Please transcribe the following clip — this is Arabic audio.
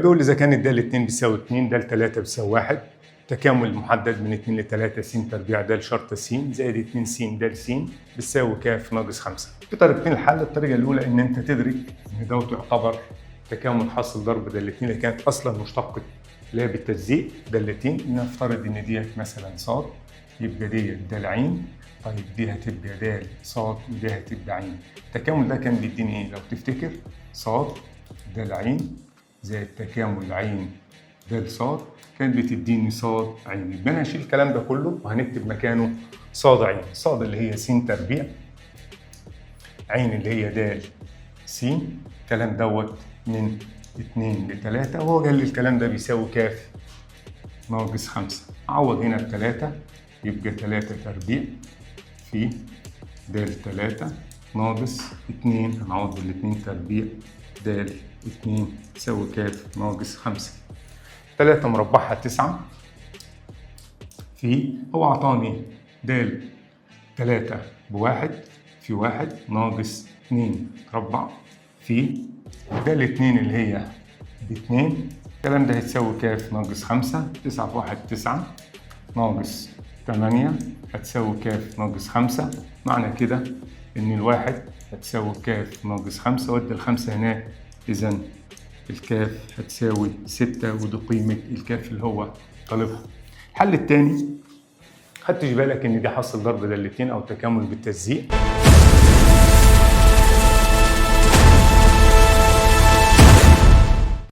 بيقول إذا كانت د 2 بيساوي 2 د 3 بيساوي 1 تكامل محدد من 2 ل 3 س تربيع د شرطة س زائد 2 س د س بتساوي ك ناقص 5. في طريقتين الحل. الطريقة الأولى إن أنت تدرك إن دوت يعتبر تكامل حاصل ضرب دالتين اللي كانت أصلا مشتقة اللي هي بالتجزيء دالتين. نفترض إن ديت مثلا ص يبقى ديت د ع. طيب دي هتبقى د ص ودي هتبقى ع. التكامل ده كان بيديني إيه؟ لو تفتكر ص د ع زائد تكامل ع د ص كانت بتديني ص ع. يبقى انا هشيل الكلام ده كله وهنكتب مكانه ص ع. ص اللي هي س تربيع، ع اللي هي د س. الكلام دوت من 2 ل 3 وهو قال لي الكلام ده بيساوي ك ناقص 5. اعوض هنا ب3 يبقى 3 تربيع في د 3 ناقص 2. هنعوض بال2 تربيع د 2 يساوي ك ناقص 5. 3 مربعها 9 في هو عطاني د 3 ب1 في 1 ناقص 2 مربع في د 2 اللي هي ب2. الكلام ده هتساوي ك ناقص 5. 9 في 1 9 ناقص 8 هتساوي ك ناقص 5. معنى كده إن الواحد هتساوي ك ناقص 5 وادي ال5 هناك. إذا الكاف هتساوي 6 ودي قيمة الكاف اللي هو طالبها. الحل الثاني خدتش بالك إن دي حاصل ضرب دالتين أو تكامل بالتجزيء.